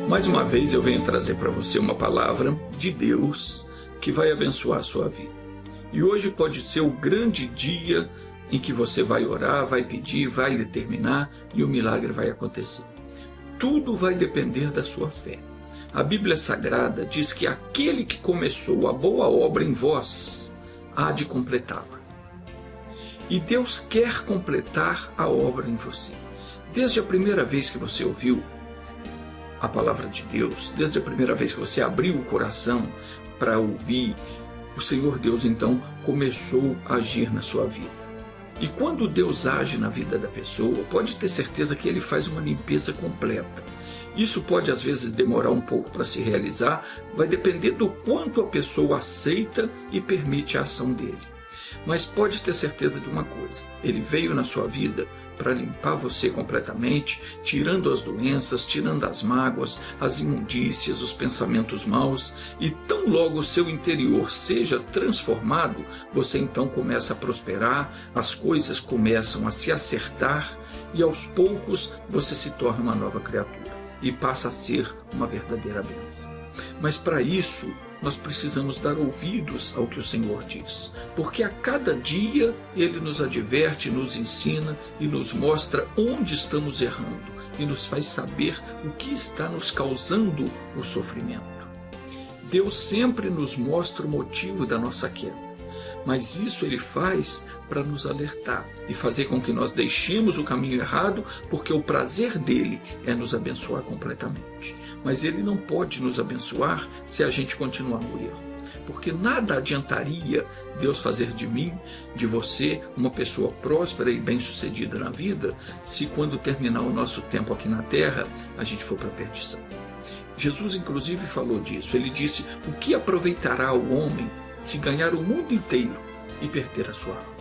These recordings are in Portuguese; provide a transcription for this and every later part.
Mais uma vez eu venho trazer para você uma palavra de Deus que vai abençoar a sua vida. E hoje pode ser o grande dia em que você vai orar, vai pedir, vai determinar e o milagre vai acontecer. Tudo vai depender da sua fé. A Bíblia Sagrada diz que aquele que começou a boa obra em vós há de completá-la. E Deus quer completar a obra em você. Desde a primeira vez que você ouviu a palavra de Deus, desde a primeira vez que você abriu o coração para ouvir, o Senhor Deus então começou a agir na sua vida. E quando Deus age na vida da pessoa, pode ter certeza que Ele faz uma limpeza completa. Isso pode às vezes demorar um pouco para se realizar, vai depender do quanto a pessoa aceita e permite a ação dele. Mas pode ter certeza de uma coisa, Ele veio na sua vida para limpar você completamente, tirando as doenças, tirando as mágoas, as imundícias, os pensamentos maus, e tão logo o seu interior seja transformado, você então começa a prosperar, as coisas começam a se acertar e aos poucos você se torna uma nova criatura e passa a ser uma verdadeira bênção. Mas para isso nós precisamos dar ouvidos ao que o Senhor diz, porque a cada dia Ele nos adverte, nos ensina e nos mostra onde estamos errando e nos faz saber o que está nos causando o sofrimento. Deus sempre nos mostra o motivo da nossa queda, mas isso Ele faz para nos alertar e fazer com que nós deixemos o caminho errado, porque o prazer dele é nos abençoar completamente. Mas ele não pode nos abençoar se a gente continuar no erro, porque nada adiantaria Deus fazer de mim, de você, uma pessoa próspera e bem-sucedida na vida, se quando terminar o nosso tempo aqui na terra, a gente for para a perdição. Jesus inclusive falou disso, ele disse: o que aproveitará o homem se ganhar o mundo inteiro e perder a sua alma?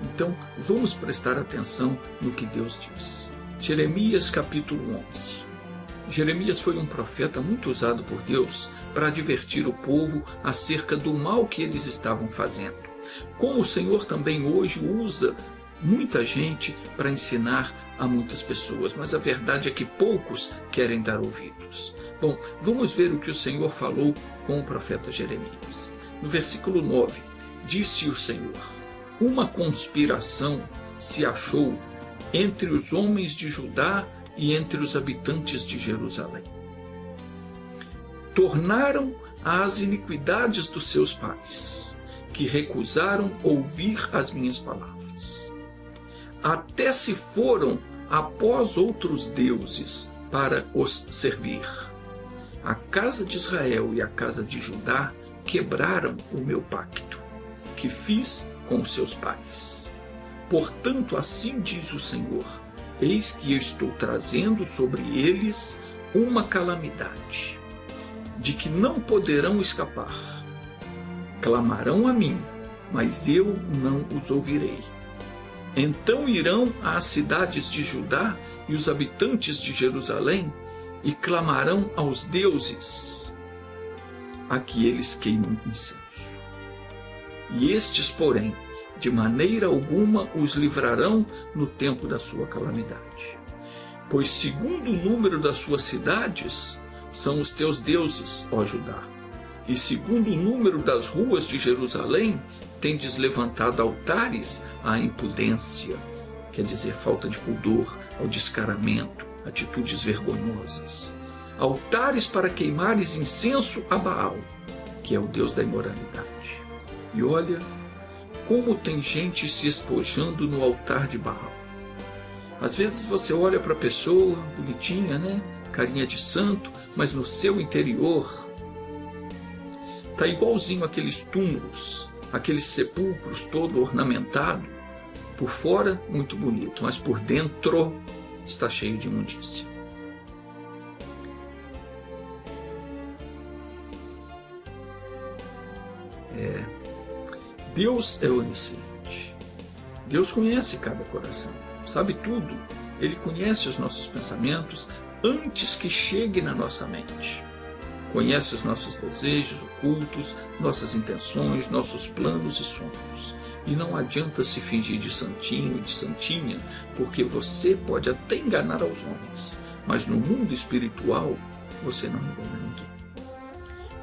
Então, vamos prestar atenção no que Deus diz. Jeremias capítulo 11. Jeremias foi um profeta muito usado por Deus para advertir o povo acerca do mal que eles estavam fazendo. Como o Senhor também hoje usa muita gente para ensinar a muitas pessoas, mas a verdade é que poucos querem dar ouvidos. Bom, vamos ver o que o Senhor falou com o profeta Jeremias. No versículo 9, disse o Senhor: uma conspiração se achou entre os homens de Judá e entre os habitantes de Jerusalém. Tornaram as iniquidades dos seus pais, que recusaram ouvir as minhas palavras. Até se foram após outros deuses para os servir. A casa de Israel e a casa de Judá quebraram o meu pacto, que fiz com seus pais. Portanto, assim diz o Senhor: eis que eu estou trazendo sobre eles uma calamidade, de que não poderão escapar. Clamarão a mim, mas eu não os ouvirei. Então irão às cidades de Judá e os habitantes de Jerusalém e clamarão aos deuses a que eles queimam incenso. E estes, porém, de maneira alguma os livrarão no tempo da sua calamidade. Pois segundo o número das suas cidades são os teus deuses, ó Judá, e segundo o número das ruas de Jerusalém tendes levantado altares à impudência, quer dizer, falta de pudor, ao descaramento, atitudes vergonhosas. Altares para queimares incenso a Baal, que é o Deus da imoralidade. E olha como tem gente se espojando no altar de Baal. Às vezes você olha para a pessoa, bonitinha, né? Carinha de santo, mas no seu interior está igualzinho aqueles túmulos, aqueles sepulcros todo ornamentado. Por fora, muito bonito, mas por dentro está cheio de imundícia. Deus é onisciente. Deus conhece cada coração, sabe tudo. Ele conhece os nossos pensamentos antes que chegue na nossa mente. Conhece os nossos desejos ocultos, nossas intenções, nossos planos e sonhos. E não adianta se fingir de santinho, de santinha, porque você pode até enganar aos homens, mas no mundo espiritual você não engana ninguém.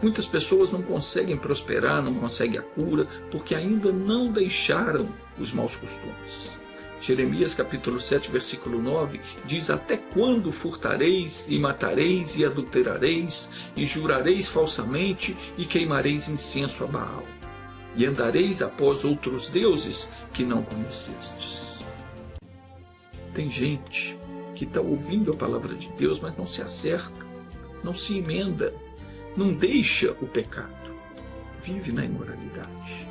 Muitas pessoas não conseguem prosperar, não conseguem a cura, porque ainda não deixaram os maus costumes. Jeremias capítulo 7, versículo 9, diz: até quando furtareis e matareis e adulterareis e jurareis falsamente e queimareis incenso a Baal e andareis após outros deuses que não conhecestes. Tem gente que está ouvindo a palavra de Deus, mas não se acerta, não se emenda, não deixa o pecado, vive na imoralidade.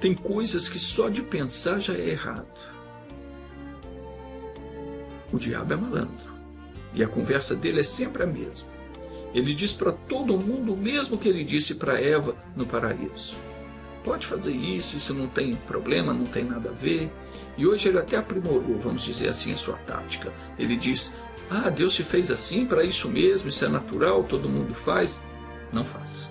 Tem coisas que só de pensar já é errado. O diabo é malandro e a conversa dele é sempre a mesma. Ele diz para todo mundo o mesmo que ele disse para Eva no paraíso: pode fazer isso não tem problema, não tem nada a ver. E hoje ele até aprimorou, vamos dizer assim, a sua tática. Ele diz: Deus te fez assim, para isso mesmo, isso é natural, todo mundo faz. Não faça.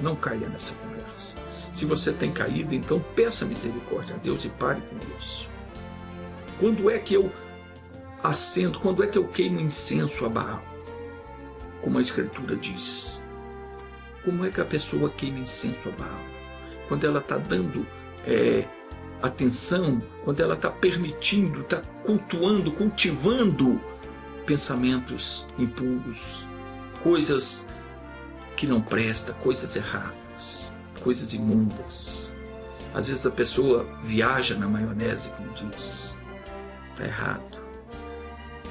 Não caia nessa conversa. Se você tem caído, então peça misericórdia a Deus e pare com isso. Quando é que eu acendo, quando é que eu queimo incenso a Baal? Como a Escritura diz. Como é que a pessoa queima incenso a Baal? Quando ela está dando atenção, quando ela está permitindo, está cultuando, cultivando pensamentos impuros, coisas que não prestam, coisas erradas, coisas imundas. Às vezes a pessoa viaja na maionese, como diz. Está errado.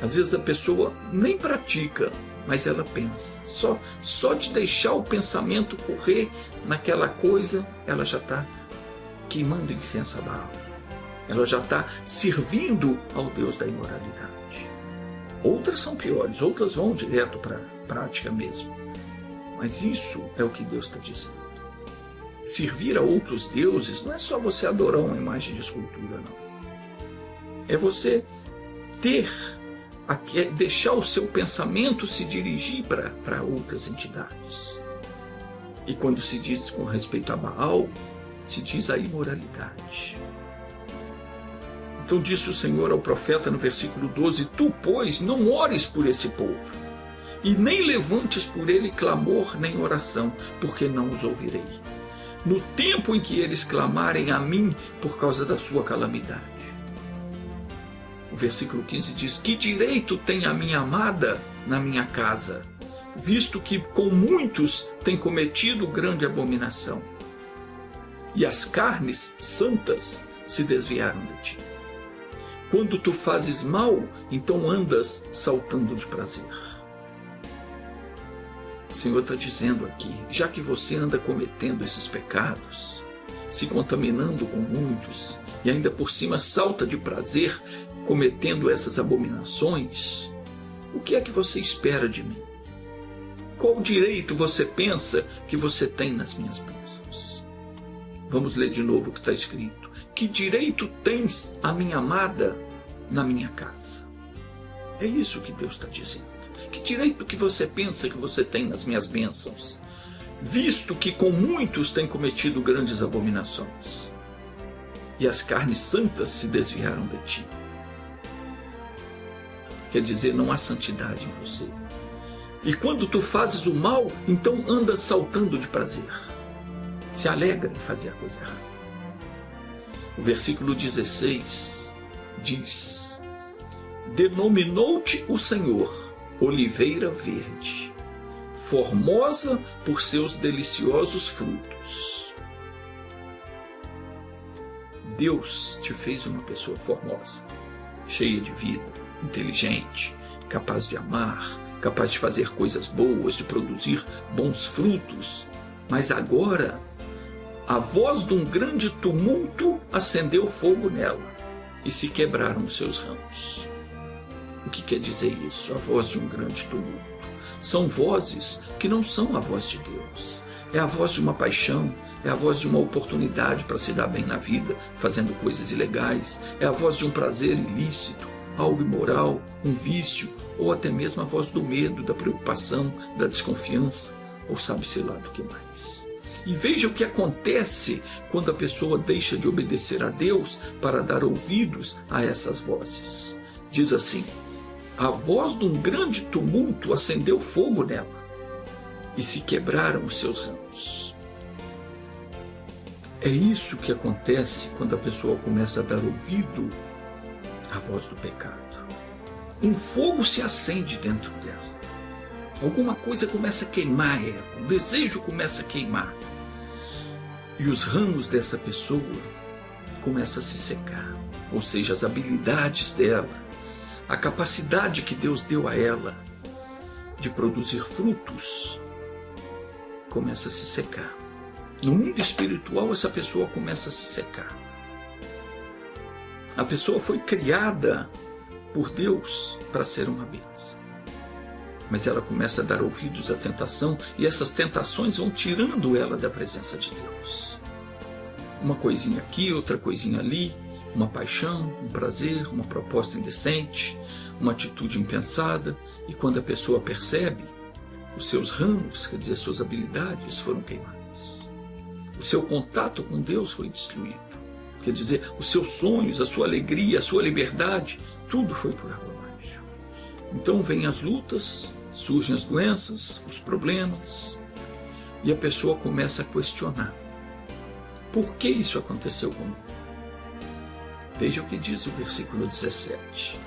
Às vezes a pessoa nem pratica, mas ela pensa. Só de deixar o pensamento correr naquela coisa, ela já está queimando incenso a Baal. Ela já está servindo ao Deus da imoralidade. Outras são piores, outras vão direto para a prática mesmo. Mas isso é o que Deus está dizendo. Servir a outros deuses não é só você adorar uma imagem de escultura, não. É você deixar o seu pensamento se dirigir para outras entidades. E quando se diz com respeito a Baal, se diz a imoralidade. Então disse o Senhor ao profeta no versículo 12: tu, pois, não ores por esse povo, e nem levantes por ele clamor nem oração, porque não os ouvirei, no tempo em que eles clamarem a mim por causa da sua calamidade. O versículo 15 diz: que direito tem a minha amada na minha casa, visto que com muitos tem cometido grande abominação, e as carnes santas se desviaram de ti. Quando tu fazes mal, então andas saltando de prazer. O Senhor está dizendo aqui: já que você anda cometendo esses pecados, se contaminando com muitos, e ainda por cima salta de prazer cometendo essas abominações, o que é que você espera de mim? Qual direito você pensa que você tem nas minhas bênçãos? Vamos ler de novo o que está escrito: que direito tens a minha amada na minha casa? É isso que Deus está dizendo. Que direito que você pensa que você tem nas minhas bênçãos, visto que com muitos tem cometido grandes abominações, e as carnes santas se desviaram de ti? Quer dizer, não há santidade em você. E quando tu fazes o mal, então andas saltando de prazer, se alegra em fazer a coisa errada. O versículo 16 diz: denominou-te o Senhor oliveira verde, formosa por seus deliciosos frutos. Deus te fez uma pessoa formosa, cheia de vida, inteligente, capaz de amar, capaz de fazer coisas boas, de produzir bons frutos. Mas agora, a voz de um grande tumulto acendeu fogo nela, e se quebraram os seus ramos. O que quer dizer isso? A voz de um grande tumulto. São vozes que não são a voz de Deus. É a voz de uma paixão, é a voz de uma oportunidade para se dar bem na vida, fazendo coisas ilegais. É a voz de um prazer ilícito, algo imoral, um vício, ou até mesmo a voz do medo, da preocupação, da desconfiança, ou sabe-se lá do que mais. E veja o que acontece quando a pessoa deixa de obedecer a Deus para dar ouvidos a essas vozes. Diz assim: a voz de um grande tumulto acendeu fogo nela e se quebraram os seus ramos. É isso que acontece quando a pessoa começa a dar ouvido à voz do pecado. Um fogo se acende dentro dela. Alguma coisa começa a queimar ela, o desejo começa a queimar. E os ramos dessa pessoa começam a se secar. Ou seja, as habilidades dela, a capacidade que Deus deu a ela de produzir frutos, começa a se secar. No mundo espiritual, essa pessoa começa a se secar. A pessoa foi criada por Deus para ser uma bênção. Mas ela começa a dar ouvidos à tentação e essas tentações vão tirando ela da presença de Deus. Uma coisinha aqui, outra coisinha ali, uma paixão, um prazer, uma proposta indecente, uma atitude impensada, e quando a pessoa percebe, os seus ramos, quer dizer, suas habilidades foram queimadas. O seu contato com Deus foi destruído. Quer dizer, os seus sonhos, a sua alegria, a sua liberdade, tudo foi por água abaixo. Então vêm as lutas, surgem as doenças, os problemas, e a pessoa começa a questionar. Por que isso aconteceu comigo? Veja o que diz o versículo 17.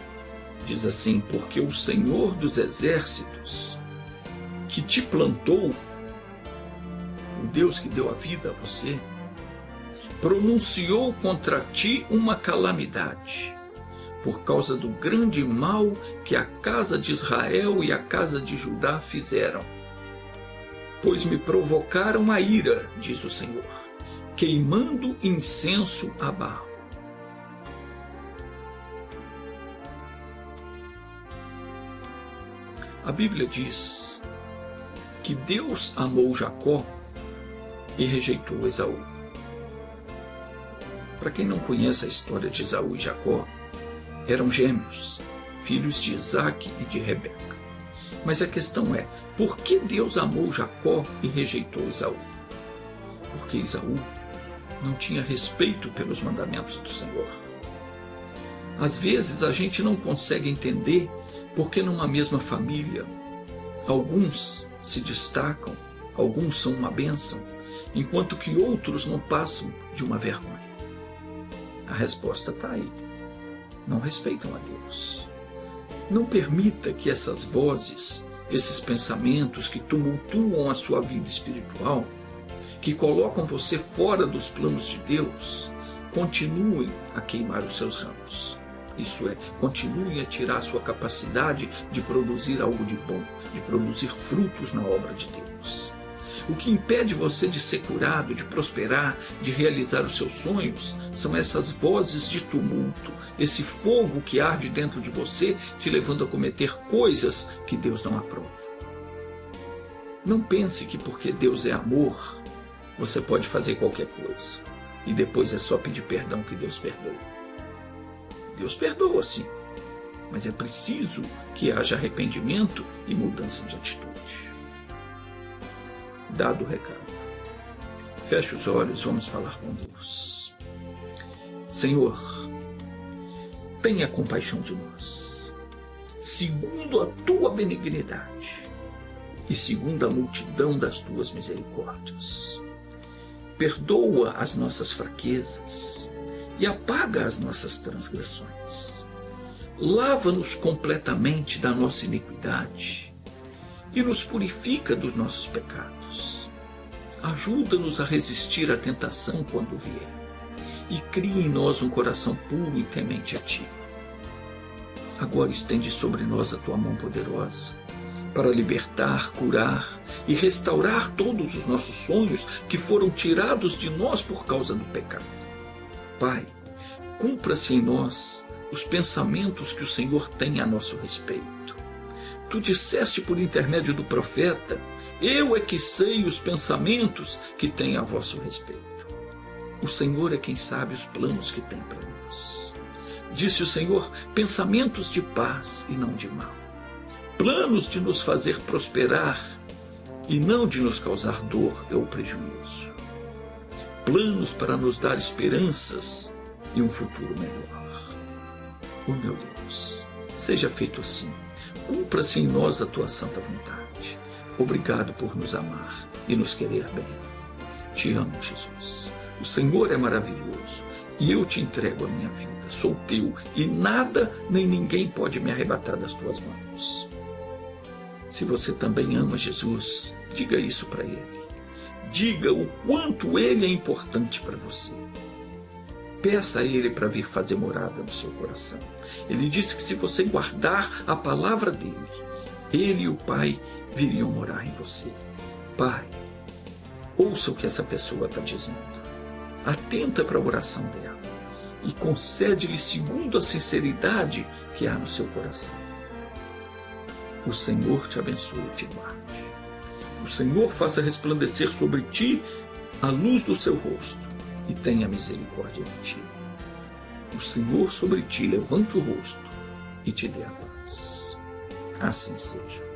Diz assim: porque o Senhor dos Exércitos, que te plantou, o Deus que deu a vida a você, pronunciou contra ti uma calamidade, por causa do grande mal que a casa de Israel e a casa de Judá fizeram. Pois me provocaram a ira, diz o Senhor, queimando incenso a Baal. A Bíblia diz que Deus amou Jacó e rejeitou Esaú. Para quem não conhece a história de Esaú e Jacó, eram gêmeos, filhos de Isaque e de Rebeca. Mas a questão é, por que Deus amou Jacó e rejeitou Esaú? Porque Esaú não tinha respeito pelos mandamentos do Senhor. Às vezes a gente não consegue entender porque numa mesma família alguns se destacam, alguns são uma bênção, enquanto que outros não passam de uma vergonha. A resposta está aí. Não respeitam a Deus. Não permita que essas vozes, esses pensamentos que tumultuam a sua vida espiritual, que colocam você fora dos planos de Deus, continuem a queimar os seus ramos. Isso é, continuem a tirar a sua capacidade de produzir algo de bom, de produzir frutos na obra de Deus. O que impede você de ser curado, de prosperar, de realizar os seus sonhos, são essas vozes de tumulto, esse fogo que arde dentro de você, te levando a cometer coisas que Deus não aprova. Não pense que porque Deus é amor, você pode fazer qualquer coisa, e depois é só pedir perdão que Deus perdoa. Deus perdoa sim, mas é preciso que haja arrependimento e mudança de atitude. Dado o recado, feche os olhos, vamos falar com Deus. Senhor, tenha compaixão de nós, segundo a tua benignidade e segundo a multidão das tuas misericórdias. Perdoa as nossas fraquezas e apaga as nossas transgressões. Lava-nos completamente da nossa iniquidade e nos purifica dos nossos pecados. Ajuda-nos a resistir à tentação quando vier e cria em nós um coração puro e temente a Ti. Agora estende sobre nós a Tua mão poderosa para libertar, curar e restaurar todos os nossos sonhos que foram tirados de nós por causa do pecado. Pai, cumpra-se em nós os pensamentos que o Senhor tem a nosso respeito. Tu disseste por intermédio do profeta: eu é que sei os pensamentos que tem a vosso respeito. O Senhor é quem sabe os planos que tem para nós. Disse o Senhor: pensamentos de paz e não de mal, planos de nos fazer prosperar e não de nos causar dor ou prejuízo, planos para nos dar esperanças e um futuro melhor. Oh meu Deus, seja feito assim cumpra-se em nós a tua santa vontade. Obrigado por nos amar e nos querer bem. Te amo, Jesus. O Senhor é maravilhoso e eu te entrego a minha vida. Sou teu e nada nem ninguém pode me arrebatar das tuas mãos. Se você também ama Jesus, diga isso para Ele. Diga o quanto Ele é importante para você. Peça a Ele para vir fazer morada no seu coração. Ele disse que se você guardar a palavra dEle, Ele e o Pai viriam morar em você. Pai, ouça o que essa pessoa está dizendo. Atenta para a oração dela e concede-lhe segundo a sinceridade que há no seu coração. O Senhor te abençoe e te guarde. O Senhor faça resplandecer sobre ti a luz do seu rosto e tenha misericórdia de ti. O Senhor sobre ti levante o rosto e te dê a paz. Assim seja.